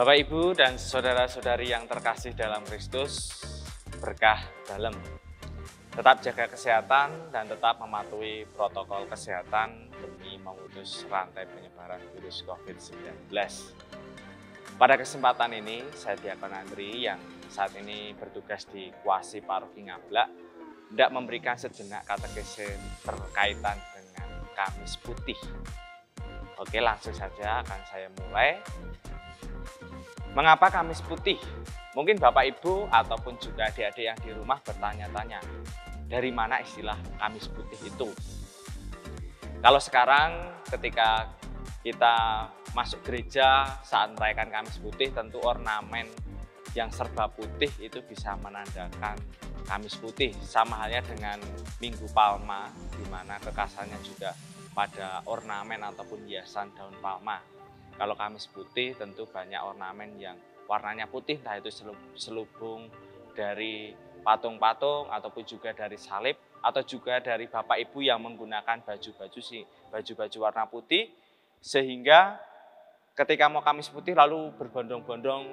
Bapak, Ibu, dan saudara-saudari yang terkasih dalam Kristus, berkah dalam. Tetap jaga kesehatan dan tetap mematuhi protokol kesehatan demi memutus rantai penyebaran virus COVID-19. Pada kesempatan ini, saya Diakon Andri yang saat ini bertugas di Kuasi Paroki Ngablak, hendak memberikan sejenak katekese berkaitan dengan Kamis Putih. Oke, langsung saja akan saya mulai. Mengapa Kamis Putih? Mungkin Bapak Ibu ataupun juga adik-adik yang di rumah bertanya-tanya, dari mana istilah Kamis Putih itu? Kalau sekarang ketika kita masuk gereja saat merayakan Kamis Putih, tentu ornamen yang serba putih itu bisa menandakan Kamis Putih. Sama halnya dengan Minggu Palma, di mana kekasannya juga pada ornamen ataupun hiasan daun palma. Kalau Kamis Putih tentu banyak ornamen yang warnanya putih, entah itu selubung dari patung-patung ataupun juga dari salib, atau juga dari Bapak Ibu yang menggunakan baju-baju warna putih, sehingga ketika mau Kamis Putih lalu berbondong-bondong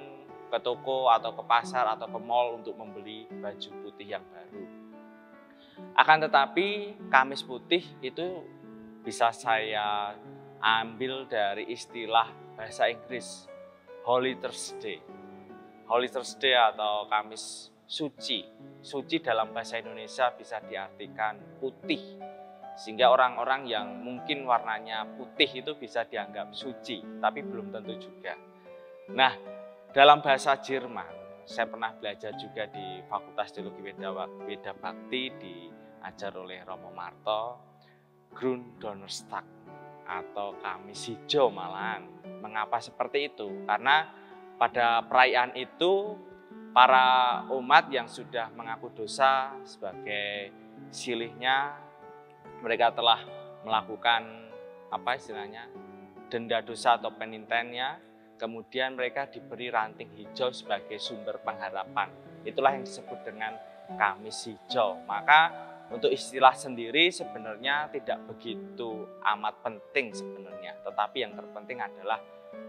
ke toko atau ke pasar atau ke mall untuk membeli baju putih yang baru. Akan tetapi Kamis Putih itu bisa saya ambil dari istilah bahasa Inggris Holy Thursday. Holy Thursday atau Kamis Suci. Suci dalam bahasa Indonesia bisa diartikan putih. Sehingga orang-orang yang mungkin warnanya putih itu bisa dianggap suci, tapi belum tentu juga. Nah, dalam bahasa Jerman, saya pernah belajar juga di Fakultas Teologi Weda Bakti, diajar oleh Romo Marto, Gründonnerstag atau Kamis Hijau malahan. Mengapa seperti itu? Karena pada perayaan itu para umat yang sudah mengaku dosa sebagai silihnya, mereka telah melakukan denda dosa atau penitennya, kemudian mereka diberi ranting hijau sebagai sumber pengharapan. Itulah yang disebut dengan Kamis Hijau. Maka untuk istilah sendiri sebenarnya tidak begitu amat penting sebenarnya, tetapi yang terpenting adalah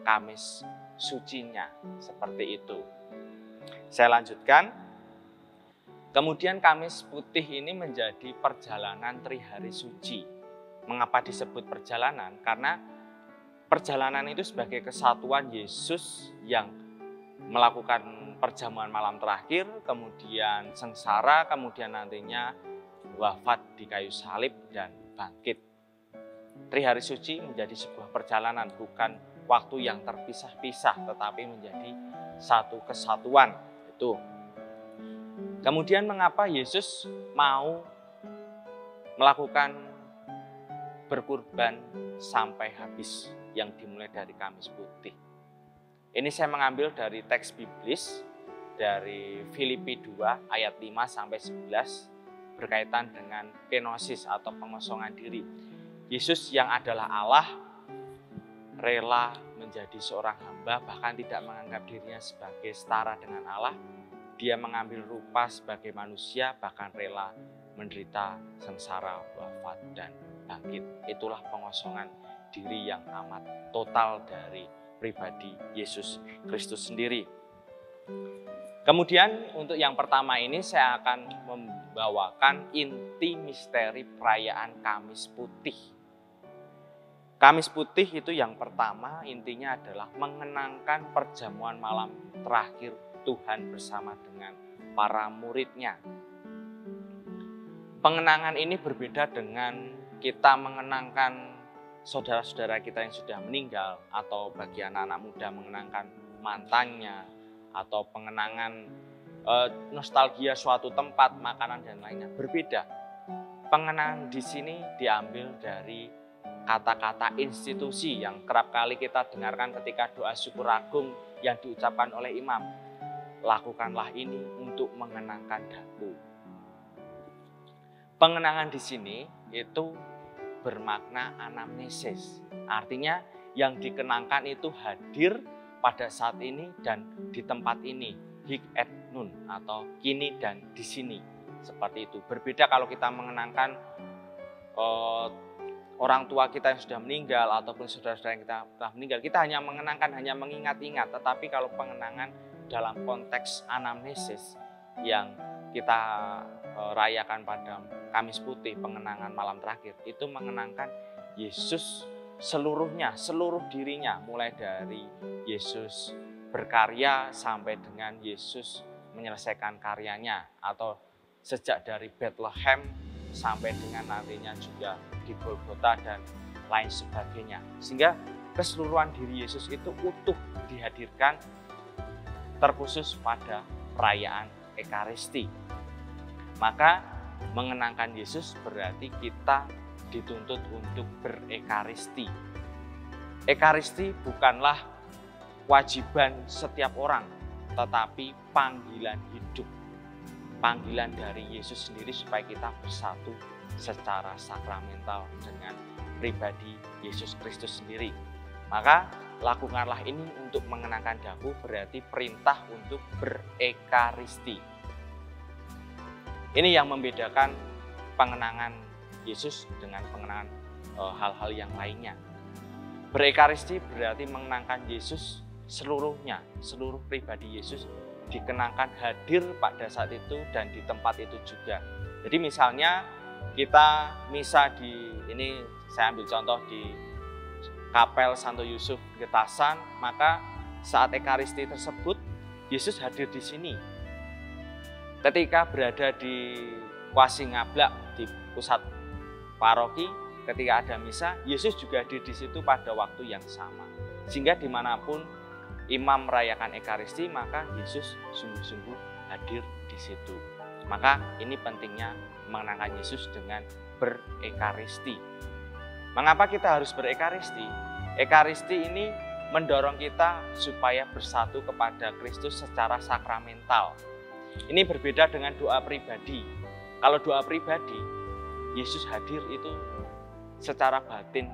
Kamis Sucinya, seperti itu. Saya lanjutkan. Kemudian Kamis Putih ini menjadi perjalanan Trihari Suci. Mengapa disebut perjalanan? Karena perjalanan itu sebagai kesatuan Yesus yang melakukan perjamuan malam terakhir, kemudian sengsara, kemudian nantinya wafat di kayu salib dan bangkit. Trihari Suci menjadi sebuah perjalanan, bukan waktu yang terpisah-pisah, tetapi menjadi satu kesatuan. Itu. Kemudian mengapa Yesus mau melakukan berkurban sampai habis yang dimulai dari Kamis Putih? Ini saya mengambil dari teks biblis dari Filipi 2 ayat 5 sampai 11. Berkaitan dengan kenosis atau pengosongan diri. Yesus yang adalah Allah rela menjadi seorang hamba, bahkan tidak menganggap dirinya sebagai setara dengan Allah. Dia mengambil rupa sebagai manusia, bahkan rela menderita sengsara, wafat, dan bangkit. Itulah pengosongan diri yang amat total dari pribadi Yesus Kristus sendiri. Kemudian untuk yang pertama ini saya akan membawakan inti misteri perayaan Kamis Putih. Kamis Putih itu yang pertama intinya adalah mengenangkan perjamuan malam terakhir Tuhan bersama dengan para muridnya. Pengenangan ini berbeda dengan kita mengenangkan saudara-saudara kita yang sudah meninggal, atau bagi anak-anak muda mengenangkan mantannya, atau pengenangan nostalgia suatu tempat, makanan, dan lainnya. Berbeda. Pengenangan di sini diambil dari kata-kata institusi yang kerap kali kita dengarkan ketika doa syukur agung yang diucapkan oleh imam. Lakukanlah ini untuk mengenangkan daku. Pengenangan di sini itu bermakna anamnesis. Artinya yang dikenangkan itu hadir pada saat ini dan di tempat ini. Hic et nun atau kini dan di sini. Seperti itu. Berbeda kalau kita mengenangkan orang tua kita yang sudah meninggal ataupun saudara-saudara yang kita telah meninggal, kita hanya mengenangkan, hanya mengingat-ingat. Tetapi kalau pengenangan dalam konteks anamnesis yang kita rayakan pada Kamis Putih, pengenangan malam terakhir, itu mengenangkan Yesus seluruhnya, seluruh dirinya, mulai dari Yesus berkarya sampai dengan Yesus menyelesaikan karyanya, atau sejak dari Bethlehem sampai dengan nantinya juga di Golgota dan lain sebagainya. Sehingga keseluruhan diri Yesus itu utuh dihadirkan terkhusus pada perayaan Ekaristi. Maka mengenangkan Yesus berarti kita dituntut untuk berekaristi. Ekaristi bukanlah kewajiban setiap orang, tetapi panggilan hidup. Panggilan dari Yesus sendiri supaya kita bersatu secara sakramental dengan pribadi Yesus Kristus sendiri. Maka lakukanlah ini untuk mengenangkan daku berarti perintah untuk berekaristi. Ini yang membedakan pengenangan Yesus dengan pengenangan hal-hal yang lainnya. Berekaristi berarti mengenangkan Yesus seluruhnya, seluruh pribadi Yesus dikenangkan hadir pada saat itu dan di tempat itu juga. Jadi misalnya kita misa ini saya ambil contoh di Kapel Santo Yusuf Getasan, maka saat Ekaristi tersebut Yesus hadir di sini. Ketika berada di Kuasi Ngablak di pusat paroki, ketika ada misa, Yesus juga hadir di situ pada waktu yang sama. Sehingga dimanapun imam merayakan Ekaristi, maka Yesus sungguh-sungguh hadir di situ. Maka ini pentingnya mengenangkan Yesus dengan berekaristi. Mengapa kita harus berekaristi? Ekaristi ini mendorong kita supaya bersatu kepada Kristus secara sakramental. Ini berbeda dengan doa pribadi. Kalau doa pribadi, Yesus hadir itu secara batin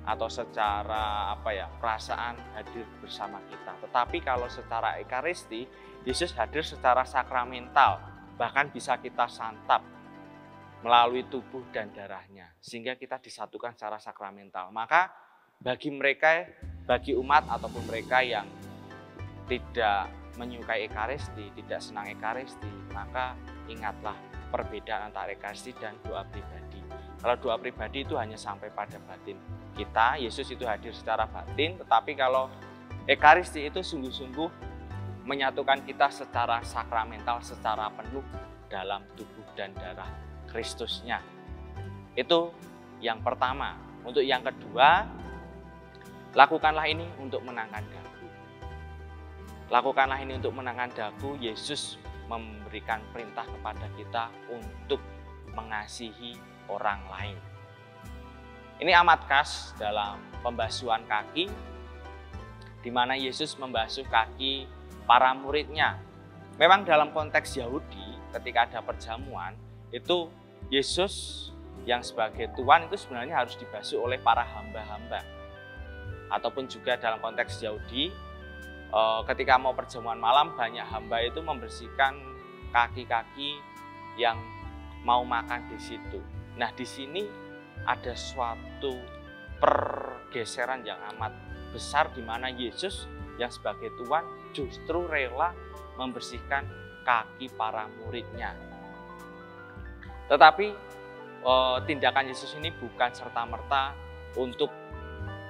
atau secara perasaan hadir bersama kita. Tetapi kalau secara Ekaristi, Yesus hadir secara sakramental, bahkan bisa kita santap melalui tubuh dan darahnya, sehingga kita disatukan secara sakramental. Maka bagi umat ataupun mereka yang tidak menyukai Ekaristi, tidak senang Ekaristi, maka ingatlah perbedaan antara Ekaristi dan doa pribadi. Kalau doa pribadi itu hanya sampai pada batin kita, Yesus itu hadir secara batin, tetapi kalau Ekaristi itu sungguh-sungguh menyatukan kita secara sakramental, secara penuh dalam tubuh dan darah Kristusnya. Itu yang pertama. Untuk yang kedua, lakukanlah ini untuk menangkan daku. Lakukanlah ini untuk menangkan daku. Yesus memberikan perintah kepada kita untuk mengasihi orang lain. Ini amat khas dalam pembasuhan kaki, di mana Yesus membasuh kaki para muridnya. Memang dalam konteks Yahudi, ketika ada perjamuan, itu Yesus yang sebagai Tuhan itu sebenarnya harus dibasuh oleh para hamba-hamba. Ataupun juga dalam konteks Yahudi, ketika mau perjamuan malam, banyak hamba itu membersihkan kaki-kaki yang mau makan di situ. Nah, di sini ada suatu pergeseran yang amat besar di mana Yesus yang sebagai Tuhan justru rela membersihkan kaki para muridnya. Tetapi tindakan Yesus ini bukan serta-merta untuk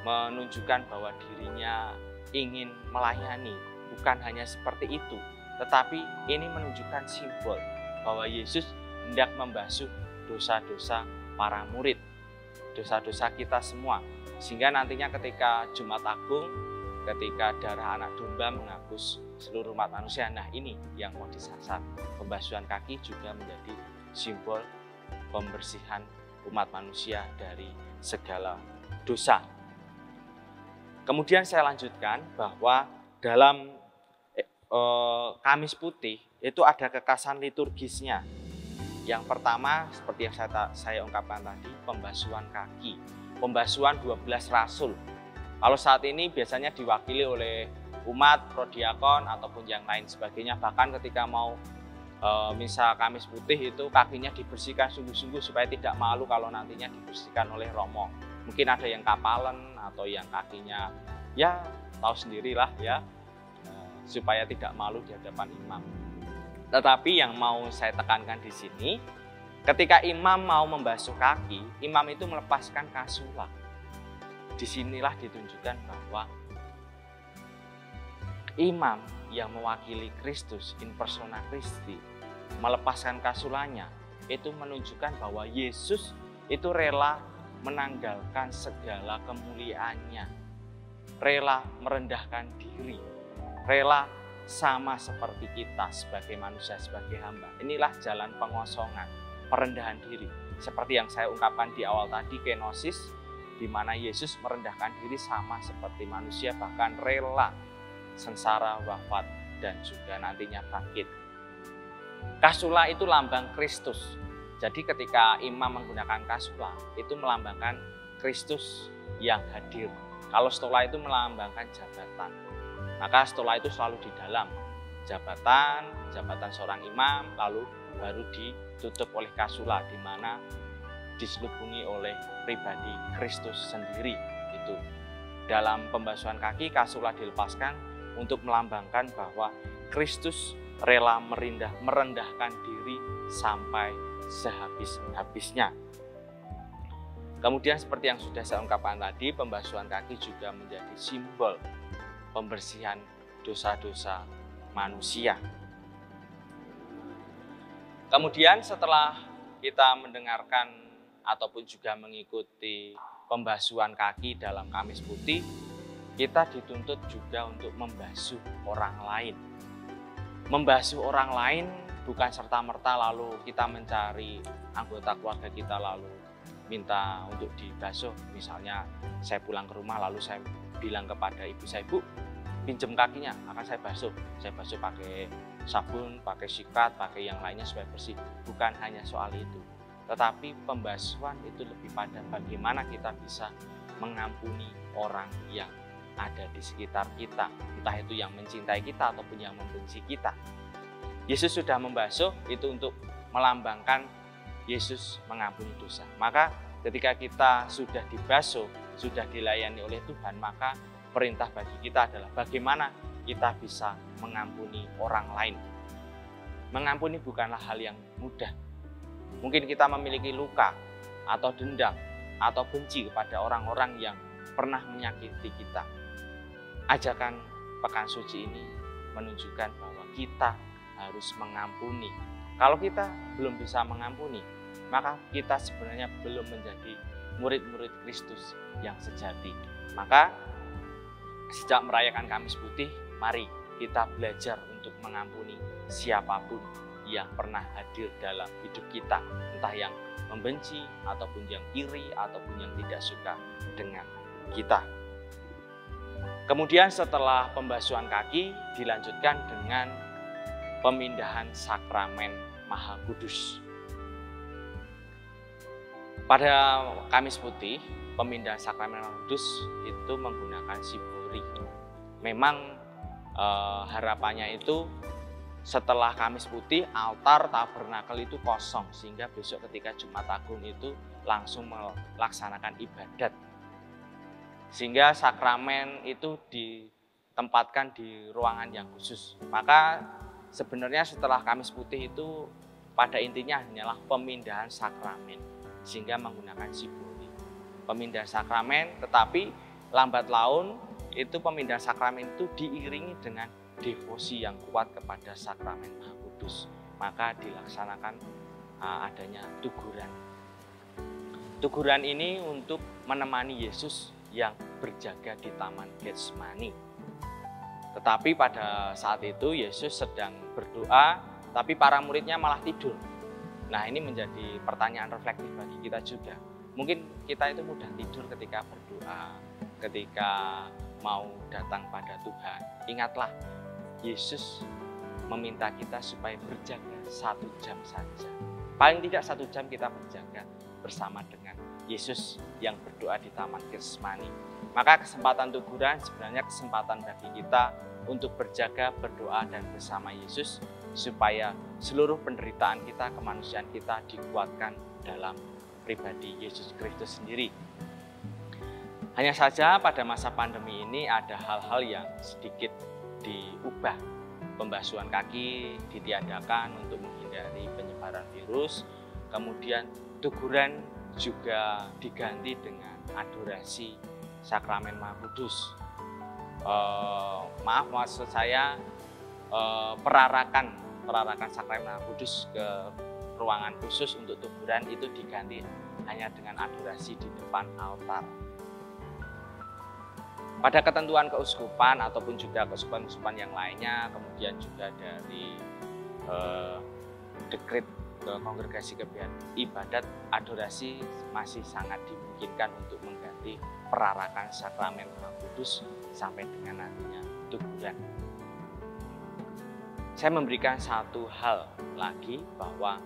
menunjukkan bahwa dirinya ingin melayani. Bukan hanya seperti itu, tetapi ini menunjukkan simbol bahwa Yesus hendak membasuh dosa-dosa para murid, dosa-dosa kita semua. Sehingga nantinya ketika Jumat Agung, ketika darah anak domba menghapus seluruh umat manusia, nah ini yang mau disasar. Pembasuhan kaki juga menjadi simbol pembersihan umat manusia dari segala dosa. Kemudian saya lanjutkan bahwa dalam Kamis Putih itu ada kekasan liturgisnya. Yang pertama seperti yang saya ungkapkan tadi, pembasuhan kaki, pembasuhan 12 rasul. Kalau saat ini biasanya diwakili oleh umat, prodiakon ataupun yang lain sebagainya. Bahkan ketika mau misa Kamis Putih itu kakinya dibersihkan sungguh-sungguh supaya tidak malu kalau nantinya dibersihkan oleh romo. Mungkin ada yang kapalan atau yang kakinya ya tahu sendirilah ya, supaya tidak malu di hadapan imam. Tetapi yang mau saya tekankan di sini, ketika imam mau membasuh kaki, imam itu melepaskan kasula. Disinilah ditunjukkan bahwa imam yang mewakili Kristus, in persona Christi, melepaskan kasulanya, itu menunjukkan bahwa Yesus itu rela menanggalkan segala kemuliaannya, rela merendahkan diri, rela sama seperti kita sebagai manusia, sebagai hamba. Inilah jalan pengosongan, perendahan diri. Seperti yang saya ungkapkan di awal tadi, kenosis, di mana Yesus merendahkan diri sama seperti manusia, bahkan rela sengsara, wafat, dan juga nantinya bangkit. Kasula itu lambang Kristus. Jadi ketika imam menggunakan kasula, itu melambangkan Kristus yang hadir. Kalau stola itu melambangkan jabatan. Maka stola itu selalu di dalam jabatan seorang imam, lalu baru ditutup oleh kasula, di mana diselubungi oleh pribadi Kristus sendiri. Itu dalam pembasuhan kaki, kasula dilepaskan untuk melambangkan bahwa Kristus rela merendahkan diri sampai sehabis-habisnya. Kemudian seperti yang sudah saya ungkapkan tadi, pembasuhan kaki juga menjadi simbol pembersihan dosa-dosa manusia. Kemudian setelah kita mendengarkan ataupun juga mengikuti pembasuhan kaki dalam Kamis Putih, kita dituntut juga untuk membasuh orang lain. Membasuh orang lain bukan serta-merta lalu kita mencari anggota keluarga kita lalu minta untuk dibasuh. Misalnya saya pulang ke rumah lalu saya bilang kepada ibu saya, "Bu, pinjem kakinya, akan saya basuh." Saya basuh pakai sabun, pakai sikat, pakai yang lainnya supaya bersih. Bukan hanya soal itu, tetapi pembasuhan itu lebih pada bagaimana kita bisa mengampuni orang yang ada di sekitar kita, entah itu yang mencintai kita ataupun yang membenci kita. Yesus sudah membasuh, itu untuk melambangkan Yesus mengampuni dosa. Maka ketika kita sudah dibasuh, sudah dilayani oleh Tuhan, maka perintah bagi kita adalah bagaimana kita bisa mengampuni orang lain. Mengampuni bukanlah hal yang mudah. Mungkin kita memiliki luka atau dendam atau benci kepada orang-orang yang pernah menyakiti kita. Ajakan Pekan Suci ini menunjukkan bahwa kita harus mengampuni. Kalau kita belum bisa mengampuni, maka kita sebenarnya belum menjadi murid-murid Kristus yang sejati. Maka sejak merayakan Kamis Putih, mari kita belajar untuk mengampuni siapapun yang pernah hadir dalam hidup kita, entah yang membenci ataupun yang iri ataupun yang tidak suka dengan kita. Kemudian setelah pembasuhan kaki dilanjutkan dengan pemindahan sakramen Maha Kudus. Pada Kamis Putih, pemindahan sakramen Maha Kudus itu menggunakan sibori. Memang harapannya itu setelah Kamis Putih, altar tabernakel itu kosong, sehingga besok ketika Jumat Agung itu langsung melaksanakan ibadat. Sehingga sakramen itu ditempatkan di ruangan yang khusus. Maka sebenarnya setelah Kamis Putih itu pada intinya hanyalah pemindahan sakramen, sehingga menggunakan sibori. Pemindahan sakramen, tetapi lambat laun itu pemindahan sakramen itu diiringi dengan devosi yang kuat kepada sakramen Maha Kudus. Maka dilaksanakan adanya tuguran. Tuguran ini untuk menemani Yesus yang berjaga di Taman Getsemani. Tetapi pada saat itu Yesus sedang berdoa, tapi para muridnya malah tidur. Nah, ini menjadi pertanyaan reflektif bagi kita juga. Mungkin kita itu mudah tidur ketika berdoa, ketika mau datang pada Tuhan. Ingatlah, Yesus meminta kita supaya berjaga 1 jam saja. Paling tidak 1 jam kita berjaga bersama dengan Yesus yang berdoa di Taman Getsemani. Maka kesempatan teguran sebenarnya kesempatan bagi kita untuk berjaga, berdoa, dan bersama Yesus supaya seluruh penderitaan kita, kemanusiaan kita dikuatkan dalam pribadi Yesus Kristus sendiri. Hanya saja pada masa pandemi ini ada hal-hal yang sedikit diubah. Pembasuhan kaki ditiadakan untuk menghindari penyebaran virus. Kemudian teguran juga diganti dengan adorasi Sakramen Maha Kudus. Maksud saya perarakan Sakramen Maha Kudus ke ruangan khusus untuk teguran itu diganti hanya dengan adorasi di depan altar. Pada ketentuan keuskupan ataupun juga keuskupan-keuskupan yang lainnya, kemudian juga dari dekret kongregasi kebiayaan ibadat, adorasi masih sangat dimungkinkan untuk mengganti perarakan Sakramen Maha Kudus sampai dengan nantinya teguran. Saya memberikan satu hal lagi bahwa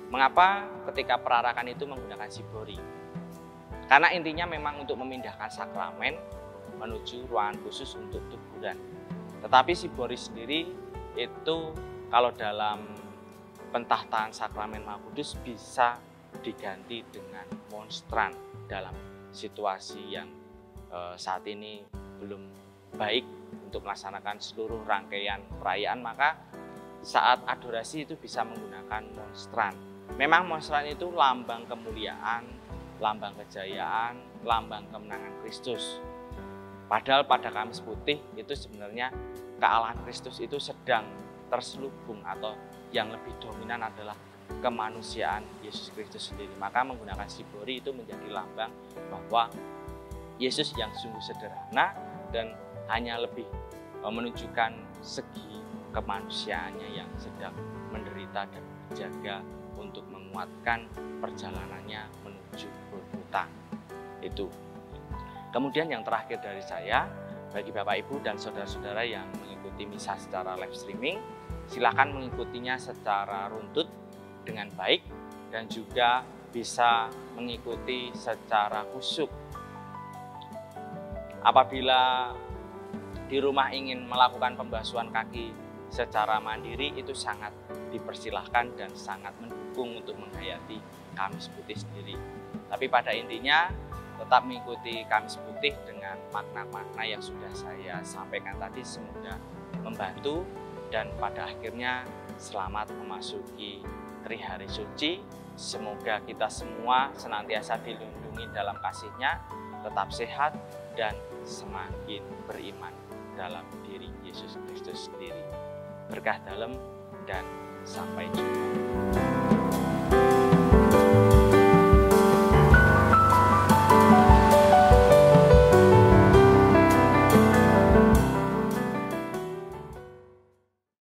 mengapa ketika perarakan itu menggunakan sibori. Karena intinya memang untuk memindahkan sakramen menuju ruangan khusus untuk teguran. Tetapi sibori sendiri itu kalau dalam pentahtaan Sakramen Maha Kudus bisa diganti dengan monstran dalam situasi yang saat ini belum baik untuk melaksanakan seluruh rangkaian perayaan, maka saat adorasi itu bisa menggunakan monstran. Memang monstran itu lambang kemuliaan, lambang kejayaan, lambang kemenangan Kristus. Padahal pada Kamis Putih itu sebenarnya kealahan Kristus itu sedang terselubung atau yang lebih dominan adalah kemanusiaan Yesus Kristus sendiri. Maka menggunakan sibori itu menjadi lambang bahwa Yesus yang sungguh sederhana dan hanya lebih menunjukkan segi kemanusiaannya yang sedang menderita dan berjaga untuk menguatkan perjalanannya menuju Golgota. Itu. Kemudian yang terakhir dari saya, bagi Bapak Ibu dan saudara-saudara yang mengikuti misa secara live streaming, silakan mengikutinya secara runtut dengan baik dan juga bisa mengikuti secara khusyuk. Apabila di rumah ingin melakukan pembasuhan kaki secara mandiri, itu sangat dipersilahkan dan sangat mendukung untuk menghayati Kamis Putih sendiri. Tapi pada intinya tetap mengikuti Kamis Putih dengan makna-makna yang sudah saya sampaikan tadi, semoga membantu dan pada akhirnya selamat memasuki Trihari Suci. Semoga kita semua senantiasa dilindungi dalam kasih-Nya, tetap sehat dan semakin beriman dalam diri Yesus Kristus sendiri. Berkah dalam dan sampai